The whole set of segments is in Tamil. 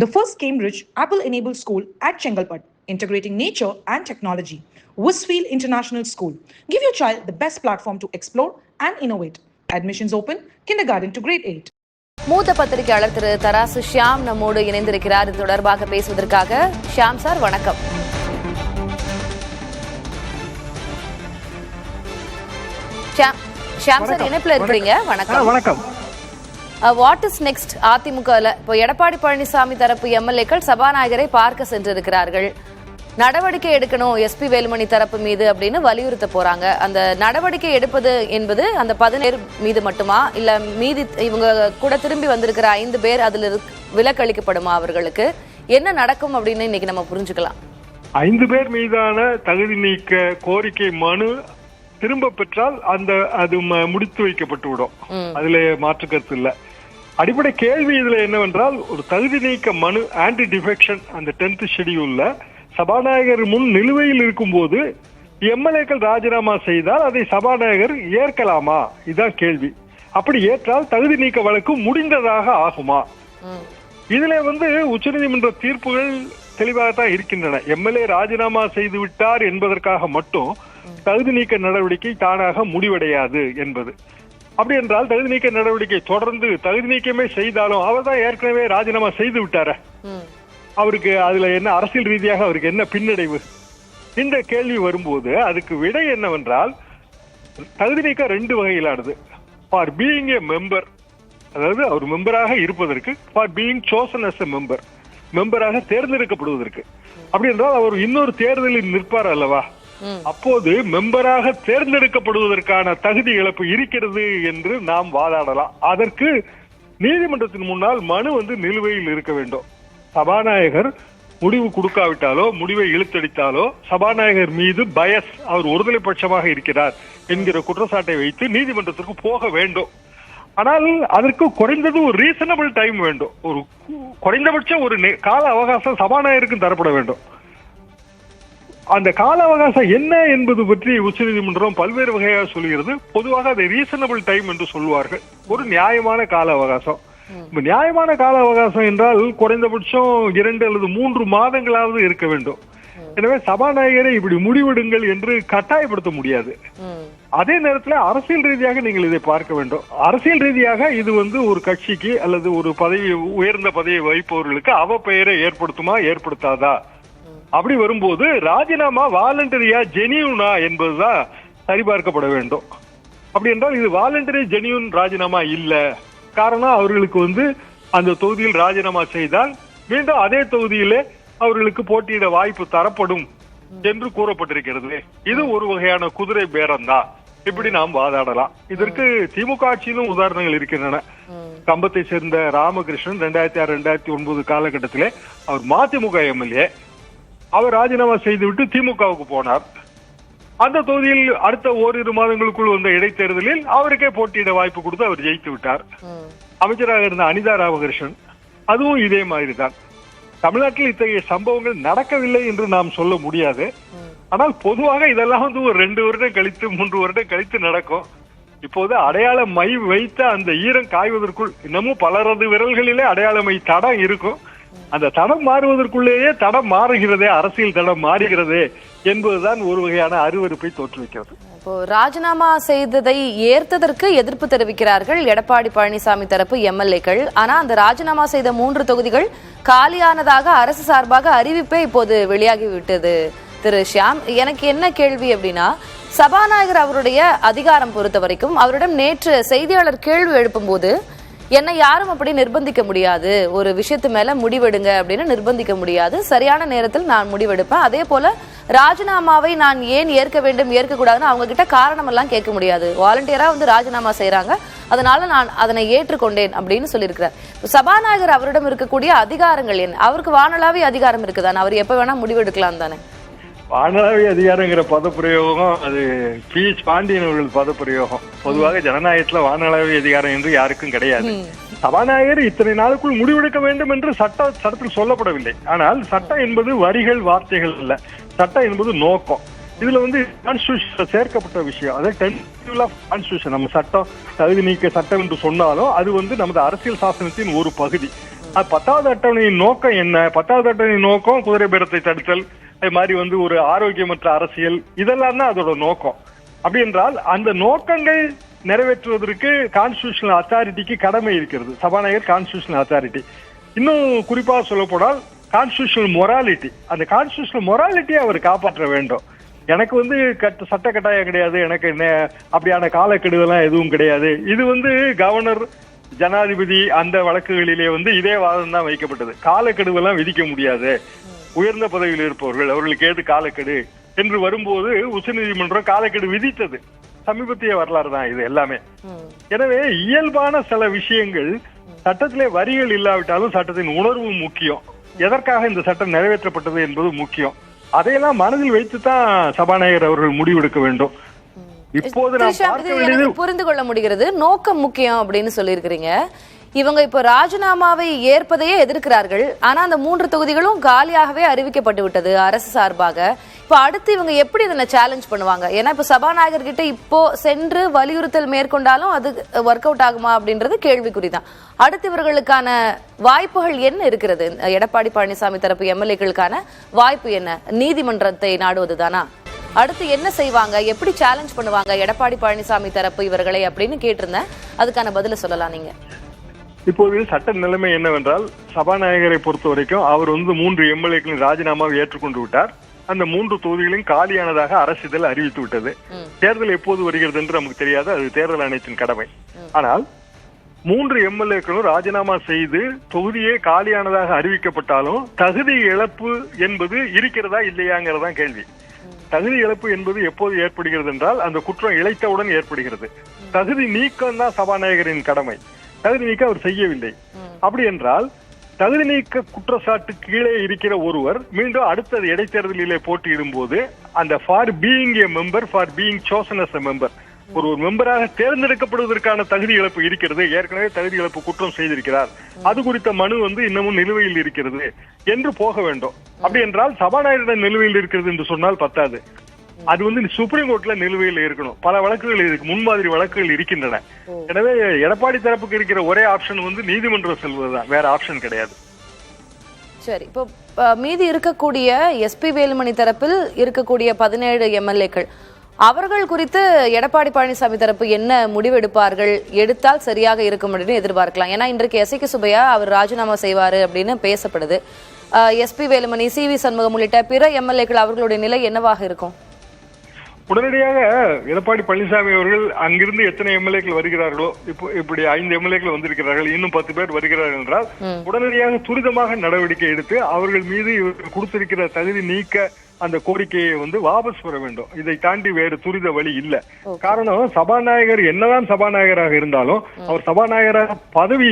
The first Cambridge Apple-enabled school at Chengalpat, integrating nature and technology. Westfield International School. Give your child the best platform to explore and innovate. Admissions open, kindergarten to grade 8. மூத்த பத்திரிகையாளர் திரு தராசு ஷியாம் நம்மோடு இணைந்திருக்கிறார். இது தொடர்பாக பேசுவதற்காக ஷியாம் சார் வணக்கம். ஷியாம் சார் இணைப்புல இருக்கிறீங்க. வணக்கம். வணக்கம். What is next? அதிமுகல இப்போ எடப்பாடி பழனிசாமி தரப்பு எம்எல்ஏக்கள் சபாநாயகரை பார்க்க சென்றிருக்கிறார்கள். நடவடிக்கை எடுக்கணும் எஸ்பி வேலுமணி தரப்பு மீது அப்படின்னு வலியுறுத்த போறாங்க. அந்த நடவடிக்கை எடுப்பது என்பது அந்த 17 மீது மட்டுமா, இல்ல மீதி இவங்க கூட திரும்பி வந்திருக்கிற 5 பேர் அதுல விலக்களிக்கப்படுமா? அவர்களுக்கு என்ன நடக்கும் அப்படின்னு இன்னைக்கு நம்ம புரிஞ்சுக்கலாம். 5 பேர் மீதான தகுதி நீக்க கோரிக்கை மனு திரும்ப பெற்றால் அது முடித்து வைக்கப்பட்டு விடும். அதுல மாற்று கருத்து இல்ல. அடிப்படை கேள்வி இதுல என்னவென்றால், ஒரு தகுதி நீக்க மனு ஆன்டி டிஃபெக்ஷன் அந்த 10th ஷெட்யூல்ல சபாநாயகர் முன் நிலுவையில் இருக்கும் போது எம்எல்ஏக்கள் ராஜினாமா செய்தால் அதை சபாநாயகர் ஏற்கலாமா? இதுதான் கேள்வி. அப்படி ஏற்றால் தகுதி நீக்க வழக்கு முடிந்ததாக ஆகுமா? இதுல உச்சநீதிமன்ற தீர்ப்புகள் தெளிவாகத்தான் இருக்கின்றன. எம்எல்ஏ ராஜினாமா செய்து விட்டார் என்பதற்காக மட்டும் தகுதி நீக்க நடவடிக்கை தானாக முடிவடையாது என்பது. அப்படி என்றால் தகுதி நீக்க நடவடிக்கை தொடர்ந்து தகுதி நீக்கமே செய்தாலும் அவர் தான் ஏற்கனவே ராஜினாமா செய்து விட்டார, அவருக்கு அதுல என்ன அரசியல் ரீதியாக அவருக்கு என்ன பின்னடைவு? இந்த கேள்வி வரும்போது அதுக்கு விடை என்னவென்றால், தகுதி நீக்க 2 வகையிலானது. ஃபார் பீயிங் ஏ மெம்பர், அதாவது அவர் மெம்பராக இருப்பதற்கு, for being chosen as a member, மெம்பராக தேர்ந்தெடுக்கப்படுவதற்கு. அப்படி என்றால் அவர் இன்னொரு தேர்தலில் நிற்பார் அல்லவா, அப்போது மெம்பராக தேர்ந்தெடுக்கப்படுவதற்கான தகுதி இழப்பு இருக்கிறது என்று நாம் வாதாடலாம். அதற்கு நீதிமன்றத்தின் முன்னால் மனு நிலுவையில் இருக்க வேண்டும். சபாநாயகர் முடிவு கொடுக்காவிட்டாலோ முடிவை இழுத்தடித்தாலோ சபாநாயகர் மீது பயஸ், அவர் ஒருதலை பட்சமாக இருக்கிறார் என்கிற குற்றச்சாட்டை வைத்து நீதிமன்றத்திற்கு போக வேண்டும். ஆனால் அதற்கு குறைந்தது ஒரு ரீசனபிள் டைம் வேண்டும். ஒரு குறைந்தபட்ச ஒரு கால அவகாசம் சபாநாயகருக்கு தரப்பட வேண்டும். அந்த கால அவகாசம் என்ன என்பது பற்றி உச்சநீதிமன்றம் பல்வேறு வகையாக சொல்கிறது. பொதுவாக அதை ரீசனபிள் டைம் என்று சொல்வார்கள். ஒரு நியாயமான கால அவகாசம். நியாயமான கால அவகாசம் என்றால் குறைந்தபட்சம் 2 அல்லது 3 மாதங்களாவது இருக்க வேண்டும். எனவே சபாநாயகரை இப்படி முடிவெடுங்கள் என்று கட்டாயப்படுத்த முடியாது. அதே நேரத்தில் அரசியல் ரீதியாக நீங்கள் இதை பார்க்க வேண்டும். அரசியல் ரீதியாக இது ஒரு கட்சிக்கு அல்லது ஒரு உயர்ந்த பதவியை வகிப்பவர்களுக்கு அவ பெயரை ஏற்படுத்துமா ஏற்படுத்தாதா? அப்படி வரும்போது ராஜினாமா வாலண்டரியா ஜெனியூனா என்பதுதான் சரிபார்க்கப்பட வேண்டும். அப்படி என்றால் இது வாலண்டரி ஜெனியூன் ராஜினாமா இல்ல. காரணம், அவர்களுக்கு அந்த தொகுதியில் ராஜினாமா செய்தால் மீண்டும் அதே தொகுதியிலே அவர்களுக்கு போட்டியிட வாய்ப்பு தரப்படும் என்று கூறப்பட்டிருக்கிறது. இது ஒரு வகையான குதிரை பேரம் தான். இப்படி நாம் வாதாடலாம். இதற்கு திமுக ஆட்சியிலும் உதாரணங்கள் இருக்கின்றன. கம்பத்தை சேர்ந்த ராமகிருஷ்ணன் 2006-2009 காலகட்டத்திலே அவர் மதிமுக எம்எல்ஏ, அவர் ராஜினாமா செய்துவிட்டு திமுகவுக்கு போனார். அந்த தொகுதியில் அடுத்த ஓரிரு மாதங்களுக்குள் வந்த இடைத்தேர்தலில் அவருக்கே போட்டியிட வாய்ப்பு கொடுத்து அவர் ஜெயித்து விட்டார். அமைச்சராக இருந்த அனிதா ராமகிருஷ்ணன், அதுவும் இதே மாதிரி தான். தமிழ்நாட்டில் இத்தகைய சம்பவங்கள் நடக்கவில்லை என்று நாம் சொல்ல முடியாது. ஆனால் பொதுவாக இதெல்லாம் ஒரு 2 வருடம் கழித்து 3 வருடம் கழித்து நடக்கும். இப்போது அடையாள மை வைத்த அந்த ஈரம் காய்வதற்குள் இன்னமும் பலரது விரல்களிலே அடையாள மை தடம் இருக்கும். அந்த தடம் மாறுவதற்குள்ளேயே தடம் மாறுகிறதே, அரசியல் தடம் மாறுகிறதே என்பதுதான் ஒரு வகையான அருவருப்பை தோற்றுவிக்கிறது. இப்போ ராஜினாமா செய்ததை ஏற்றதற்கு எதிர்ப்பு தெரிவிக்கிறார்கள் எடப்பாடி பழனிசாமி தரப்பு எம்எல்ஏக்கள். ஆனா அந்த ராஜினாமா செய்த 3 தொகுதிகள் காலியானதாக அரசு சார்பாக அறிவிப்பே இப்போது வெளியாகிவிட்டது. திரு ஷியாம், எனக்கு என்ன கேள்வி அப்படின்னா, சபாநாயகர் அவருடைய அதிகாரம் பொறுத்த வரைக்கும் அவரிடம் நேற்று செய்தியாளர் கேள்வி எழுப்பும் போது, என்னை யாரும் அப்படி நிர்பந்திக்க முடியாது, ஒரு விஷயத்து மேல முடிவெடுங்க அப்படின்னு நிர்பந்திக்க முடியாது, சரியான நேரத்தில் நான் முடிவெடுப்பேன், அதே போல ராஜினாமாவை நான் ஏன் ஏற்க வேண்டும் ஏற்க கூடாதுன்னு அவங்க கிட்ட காரணம் எல்லாம் கேட்க முடியாது, வாலண்டியரா ராஜினாமா செய்யறாங்க, அதனால நான் அதனை ஏற்றுக்கொண்டேன் அப்படின்னு சொல்லியிருக்கிறார். சபாநாயகர் அவரிடம் இருக்கக்கூடிய அதிகாரங்கள் என்ன? அவருக்கு வானளாவிய அதிகாரம் இருக்குதானே? அவர் எப்ப வேணா முடிவெடுக்கலாம் தானே? வானளாவிய அதிகாரங்கிற பதப்பிரயோகம் அது பி.எச். பாண்டியன் அவர்கள் பதப்பிரயோகம். பொதுவாக ஜனநாயகத்துல வானளாவிய அதிகாரம் என்று யாருக்கும் கிடையாது. சபாநாயகர் இத்தனை நாளுக்குள் முடிவெடுக்க வேண்டும் என்று சட்டத்தில் சொல்லப்படவில்லை. ஆனால் சட்டம் என்பது வரிகள் வார்த்தைகள் அல்ல, சட்டம் என்பது நோக்கம். இதுல கான்ஸ்டிடியூஷன் சேர்க்கப்பட்ட விஷயம், அதாவது டென்டிவ் ஆஃப் கான்ஸ்டிடியூஷன். நம்ம சட்டம் தகுதி நீக்க சட்டம் என்று சொன்னாலும் அது நமது அரசியல் சாசனத்தின் ஒரு பகுதி. 10வது அட்டவணையின் நோக்கம் என்ன? 10வது அட்டவணையின் நோக்கம் குதிரை பேரத்தை தடுத்தல், அது மாதிரி ஒரு ஆரோக்கியமற்ற அரசியல், இதெல்லாம் தான் அதோட நோக்கம். அப்படி என்றால் அந்த நோக்கங்கள் நிறைவேற்றுவதற்கு கான்ஸ்டிடியூஷனல் அத்தாரிட்டிக்கு கடமை இருக்கிறது. சபாநாயகர் கான்ஸ்டிடியூஷனல் அத்தாரிட்டி. இன்னும் குறிப்பாக சொல்ல போனால் கான்ஸ்டிடியூஷனல் மொராலிட்டி, அந்த கான்ஸ்டிடியூஷனல் மொராலிட்டியை அவர் காப்பாற்ற வேண்டும். எனக்கு சட்ட கட்டாயம் கிடையாது, எனக்கு அப்படியான காலக்கெடுவெல்லாம் எதுவும் கிடையாது. இது கவர்னர், ஜனாதிபதி அந்த வழக்குகளிலே இதே வாதம் தான் வைக்கப்பட்டது. காலக்கெடுவெல்லாம் விதிக்க முடியாது, உயர்ந்த பதவியில் இருப்பவர்கள் அவர்களுக்கு ஏது காலக்கெடு என்று வரும்போது உச்சநீதிமன்றம் காலக்கெடு விதித்தது. சமீபத்திய வரலாறு தான் இது எல்லாமே. எனவே இயல்பான சில விஷயங்கள், சட்டத்திலே வரிகள் இல்லாவிட்டாலும் சட்டத்தின் உணர்வு முக்கியம். எதற்காக இந்த சட்டம் நிறைவேற்றப்பட்டது என்பது முக்கியம். அதையெல்லாம் மனதில் வைத்துதான் சபாநாயகர் அவர்கள் முடிவெடுக்க வேண்டும். இப்போது நாம் புரிந்து கொள்ள முடிகிறது, நோக்கம் முக்கியம் அப்படின்னு சொல்லியிருக்கிறீங்க. இவங்க இப்ப ராஜினாமாவை ஏற்பதையே எதிர்க்கிறார்கள். ஆனா அந்த 3 தொகுதிகளும் காலியாகவே அறிவிக்கப்பட்டு விட்டது அரசு சார்பாக. இப்ப அடுத்து இவங்க எப்படி இதனை சேலஞ்ச் பண்ணுவாங்க? ஏன்னா இப்ப சபாநாயகர் கிட்ட இப்போ சென்று வலியுறுத்தல் மேற்கொண்டாலும் அது ஒர்க் அவுட் ஆகுமா அப்படின்றது கேள்விக்குறிதான். அடுத்து இவர்களுக்கான வாய்ப்புகள் என்ன இருக்கிறது? எடப்பாடி பழனிசாமி தரப்பு எம்எல்ஏக்களுக்கான வாய்ப்பு என்ன? நீதிமன்றத்தை நாடுவதுதானா? அடுத்து என்ன செய்வாங்க? எப்படி சேலஞ்ச் பண்ணுவாங்க எடப்பாடி பழனிசாமி தரப்பு இவர்களை அப்படின்னு கேட்டிருந்தேன். அதுக்கான பதில சொல்லலாம் நீங்க. இப்போது சட்ட நிலைமை என்னவென்றால், சபாநாயகரை பொறுத்த வரைக்கும் அவர் 3 எம்எல்ஏக்களின் ராஜினாமாவை ஏற்றுக்கொண்டு விட்டார். அந்த 3 தொகுதிகளையும் காலியானதாக அரசிதழ் அறிவித்து விட்டது. தேர்தல் எப்போது வருகிறது என்று நமக்கு தெரியாது, அது தேர்தல் ஆணையத்தின் கடமை. ஆனால் 3 எம்எல்ஏக்களும் ராஜினாமா செய்து தொகுதியே காலியானதாக அறிவிக்கப்பட்டாலும் தகுதி இழப்பு என்பது இருக்கிறதா இல்லையாங்கிறதா கேள்வி. தகுதி இழப்பு என்பது எப்போது ஏற்படுகிறது என்றால் அந்த குற்றம் இழைத்தவுடன் ஏற்படுகிறது. தகுதி நீக்கம் தான் சபாநாயகரின் கடமை. தகுதி நீக்கம் அவர் செய்யவில்லை. அப்படி என்றால் தகுதி நீக்க குற்றச்சாட்டு கீழே இருக்கிற ஒருவர் மீண்டும் அடுத்த இடைத்தேர்தலிலே போட்டியிடும் போது அந்த for being a member, for being chosen as a member, ஒரு மெம்பராக தேர்ந்தெடுக்கப்படுவதற்கான தகுதி இழப்பு இருக்கிறது. ஏற்கனவே தகுதி இழப்பு குற்றம் செய்திருக்கிறார், அது குறித்த மனு இன்னமும் நிலுவையில் இருக்கிறது என்று போக வேண்டும். அப்படி என்றால் சபாநாயகரிடம் நிலுவையில் இருக்கிறது என்று சொன்னால் பத்தாது. அது சுப்ரீம் கோர்ட்ல நிலுவையில் இருக்கணும். பல வழக்குகள் இருக்கு, முன்மாதிரி வழக்குகள் இருக்கின்றன. எனவே எடப்பாடி தரப்புக்கு இருக்கிற ஒரே ஆப்ஷன் நீதிமன்றம் செல்வதுதான், வேற ஆப்ஷன் கிடையாது. சரி, இப்போ மீதி இருக்கக்கூடிய எஸ்பி வேலுமணி தரப்பில் இருக்கக்கூடிய 17 எம்எல்ஏக்கள், அவர்கள் குறித்து எடப்பாடி பழனிசாமி தரப்பு என்ன முடிவெடுப்பார்கள்? எடுத்தால் சரியாக இருக்கும் அப்படின்னு எதிர்பார்க்கலாம். ஏன்னா இன்றைக்கு எஸ்ஐக்கு சுப்பையா அவர் ராஜினாமா செய்வாரு அப்படின்னு பேசப்படுது. எஸ்பி வேலுமணி, சிவி சண்முகம் உள்ளிட்ட பிற எம்எல்ஏக்கள் அவர்களுடைய நிலை என்னவாக இருக்கும்? உடனடியாக எடப்பாடி பழனிசாமி அவர்கள் அங்கிருந்து எத்தனை எம்எல்ஏக்கள் வருகிறார்களோ, இப்படி 5 எம்எல்ஏக்கள் வந்திருக்கிறார்கள், இன்னும் 10 பேர் வருகிறார்கள் என்றால் உடனடியாக துரிதமாக நடவடிக்கை எடுத்து அவர்கள் மீது கொடுத்திருக்கிற தகுதி நீக்க அந்த கோரிக்கையை வாபஸ் பெற வேண்டும். இதை தாண்டி வேறு துரித வழி இல்ல. காரணம், சபாநாயகர் என்னதான் சபாநாயகராக இருந்தாலும் அவர் சபாநாயகராக பதவி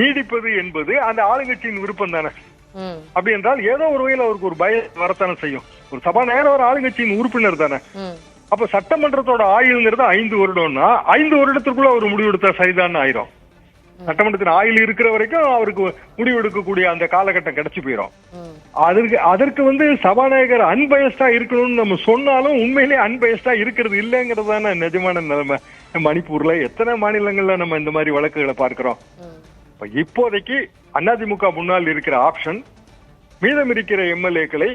நீடிப்பது என்பது அந்த ஆளுங்கட்சியின் விருப்பம் தானே. அப்படி என்றால் ஏதோ ஒரு வகையில் அவருக்கு ஒரு பயம் வரத்தானே செய்யும். ஒரு சபாநாயகர் ஒரு ஆளுங்கட்சியின் உறுப்பினர் தானே. அப்ப சட்டமன்றத்தோட ஆயுள்ங்கிறது 5 வருடம்னா 5 வருடத்திற்குள்ள அவர் முடிவெடுத்தா சரிதான் ஆயிரும். சட்டமன்றத்தின் ஆயுள் இருக்கிற வரைக்கும் அவருக்கு முடிவெடுக்கக்கூடிய அந்த காலகட்டம் கிடைச்சு போயிடும். அதற்கு சபாநாயகர் அன்பயஸ்டா இருக்கணும்னு நம்ம சொன்னாலும் உண்மையிலேயே அன்பயஸ்டா இருக்கிறது இல்லைங்கிறது தானே நிஜமான நிலைமை. மணிப்பூர்ல எத்தனை மாநிலங்கள்ல நம்ம இந்த மாதிரி வழக்குகளை பார்க்கிறோம். இப்போதைக்கு அதிமுக முன்னால் இருக்கிற ஆப்ஷன், மீதம் இருக்கிற எம்எல்ஏக்களை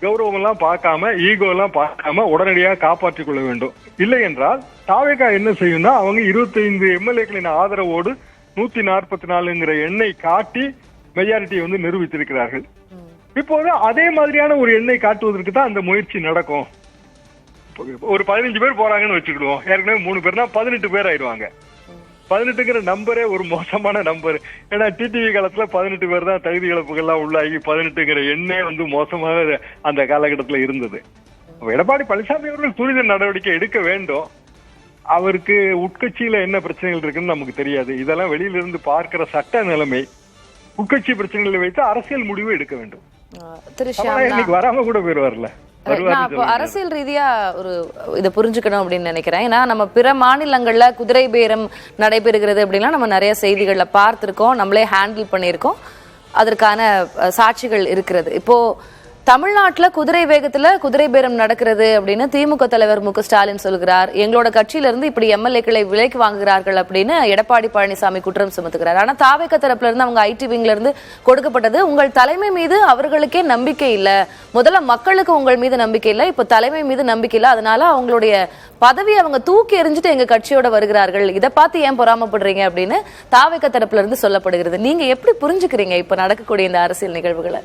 கௌரவம் எல்லாம் பார்க்காம, ஈகோ எல்லாம் பார்க்காம உடனடியாக காப்பாற்றிக் கொள்ள வேண்டும். இல்லை என்றால் தாவேகா என்ன செய்யும்னா, அவங்க 25 எம்எல்ஏக்களின் ஆதரவோடு 144 எண்ணை காட்டி மெஜாரிட்டியை நிரூபித்திருக்கிறார்கள். இப்போது அதே மாதிரியான ஒரு எண்ணை காட்டுவதற்கு தான் அந்த முயற்சி நடக்கும். ஒரு 15 பேர் போறாங்கன்னு வச்சுக்கிடுவோம். ஏற்கனவே 3 பேர்னா 18 பேர் ஆயிடுவாங்க. 18ங்கிற நம்பரே ஒரு மோசமான நம்பர். ஏன்னா டிடிவி காலத்துல 18 பேர் தான் தகுதி இழப்புகள்லாம் உள்ளாகி 18ங்கிற எண்ணே மோசமாக அந்த காலகட்டத்துல இருந்தது. எடப்பாடி பழனிசாமி அவர்கள் துரித நடவடிக்கை எடுக்க வேண்டும். அவருக்கு உட்கட்சியில என்ன பிரச்சனைகள் இருக்குன்னு நமக்கு தெரியாது. இதெல்லாம் வெளியில இருந்து பார்க்கிற சட்ட நிலைமை. உட்கட்சி பிரச்சனைகளை வைத்து அரசியல் முடிவு எடுக்க வேண்டும். வராம கூட பேர் வரல. அரசியல் ரீதியா ஒரு இதை புரிஞ்சுக்கணும் அப்படின்னு நினைக்கிறேன். ஏன்னா நம்ம பிற மாநிலங்கள்ல குதிரை பேரம் நடைபெறுகிறது அப்படின்னா நம்ம நிறைய செய்திகள்ல பார்த்திருக்கோம், நம்மளே ஹேண்டில் பண்ணியிருக்கோம், அதற்கான சாட்சிகள் இருக்கிறது. இப்போ தமிழ்நாட்டுல குதிரை வேகத்துல குதிரை பேரம் நடக்கிறது அப்படின்னு திமுக தலைவர் மு.க.ஸ்டாலின் சொல்கிறார். எங்களோட கட்சியில இருந்து இப்படி எம்எல்ஏக்களை விலைக்கு வாங்குகிறார்கள் அப்படின்னு எடப்பாடி பழனிசாமி குற்றம் சுமத்துகிறார். ஆனா தாவேக தரப்புல இருந்து அவங்க ஐடி விங்ல இருந்து கொடுக்கப்பட்டது உங்கள் தலைமை மீது அவர்களுக்கே நம்பிக்கை இல்ல, முதல்ல மக்களுக்கு உங்கள் மீது நம்பிக்கை இல்ல, இப்ப தலைமை மீது நம்பிக்கை இல்ல, அதனால அவங்களுடைய பதவி அவங்க தூக்கி எறிஞ்சிட்டு எங்க கட்சியோட வருகிறார்கள், இதை பார்த்து ஏன் பொறாமப்படுறீங்க அப்படின்னு தாவேக தரப்புல இருந்து சொல்லப்படுகிறது. நீங்க எப்படி புரிஞ்சுக்கிறீங்க இப்ப நடக்கக்கூடிய இந்த அரசியல் நிகழ்வுகளை?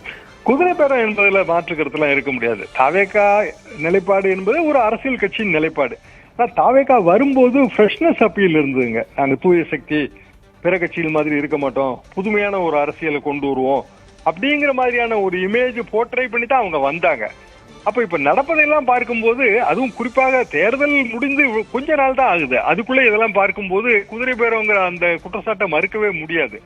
குதிரை பேரம் என்பதுல மாற்று கருத்துலாம் இருக்க முடியாது. தாவேகா நிலைப்பாடு என்பது ஒரு அரசியல் கட்சியின் நிலைப்பாடு. ஆனா தாவேகா வரும்போது ஃப்ரெஷ்னஸ் அப்பீல் இருந்ததுங்க. நாங்க தூய சக்தி, பிற கட்சிகள் மாதிரி இருக்க மாட்டோம், புதுமையான ஒரு அரசியலை கொண்டு வருவோம் அப்படிங்கிற மாதிரியான ஒரு இமேஜ் போர்ட்ரை பண்ணி தான் அவங்க வந்தாங்க. அப்ப இப்ப நடப்பதெல்லாம் பார்க்கும்போது, அதுவும் குறிப்பாக தேர்தல் முடிந்து கொஞ்ச நாள் தான் ஆகுது, அதுக்குள்ள இதெல்லாம் பார்க்கும்போது குதிரை பேரங்கிற அந்த குற்றச்சாட்டை மறுக்கவே முடியாது.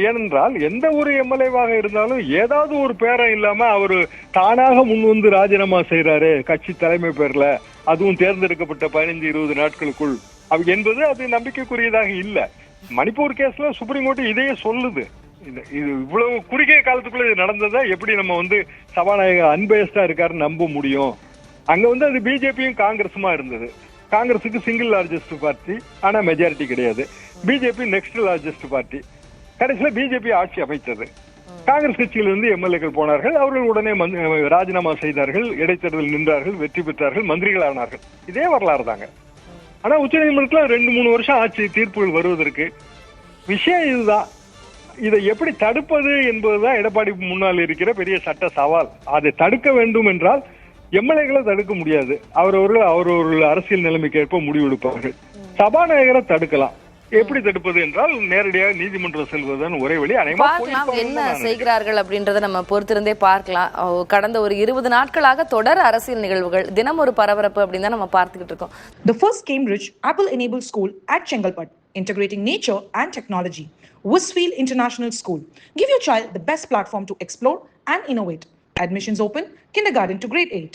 ஏனென்றால் எந்த ஒரு எம்எல்ஏவாக இருந்தாலும் ஏதாவது ஒரு பேரம் இல்லாம அவரு தானாக முன் வந்து ராஜினாமா செய்யறாரு கட்சி தலைமை பேர்ல, அதுவும் தேர்ந்தெடுக்கப்பட்ட 15-20 நாட்களுக்குள் என்பது அது நம்பிக்கைக்குரியதாக இல்ல. மணிப்பூர் கேஸ்ல சுப்ரீம் கோர்ட் இதையே சொல்லுது. இது இவ்வளவு குறுகிய காலத்துக்குள்ள இது நடந்ததா எப்படி நம்ம வந்து சபாநாயகர் அன்பேஸ்டா இருக்காருன்னு நம்ப முடியும்? அங்க அது பிஜேபியும் காங்கிரஸுமா இருந்தது. காங்கிரஸுக்கு சிங்கிள் லார்ஜஸ்ட் பார்ட்டி, ஆனா மெஜாரிட்டி கிடையாது. BJP next largest party. கடைசியில பிஜேபி ஆட்சி அமைத்தது. காங்கிரஸ் கட்சியிலிருந்து எம்எல்ஏக்கள் போனார்கள், அவர்கள் உடனே ராஜினாமா செய்தார்கள், இடைத்தேர்தல் நின்றார்கள், வெற்றி பெற்றார்கள், மந்திரிகள் ஆனார்கள். இதே வரலாறு தாங்க. ஆனா உச்ச நீதிமன்றத்துல 2-3 வருஷம் ஆட்சி தீர்ப்புகள் வருவதற்கு. விஷயம் இதுதான். இதை எப்படி தடுப்பது என்பதுதான் எடப்பாடி முன்னால் இருக்கிற பெரிய சட்ட சவால். அதை தடுக்க வேண்டும் என்றால் எம்எல்ஏக்களை தடுக்க முடியாது. அவரவர்கள் அரசியல் நிலைமைக்கு ஏற்ப முடிவெடுப்பார்கள். சபாநாயகரை தடுக்கலாம். எப்படி தடுப்பது என்றால் நேரடியாக நீதிமன்றம் செல்வதுதான் ஒரே வழி. என்ன செய்கிறார்கள் அப்படின்றத நம்ம பொறுத்திருந்தே பார்க்கலாம். கடந்த ஒரு 20 நாட்களாக தொடர் அரசியல் நிகழ்வுகள், தினம் ஒரு பரபரப்பு அப்படின்னு தான் நம்ம பார்த்துக்கிட்டு இருக்கோம். The first Cambridge Apple-enabled school at Chengalpat, integrating nature and technology. Westfield International School. Give your child the best platform to explore and innovate. Admissions open, kindergarten to grade 8.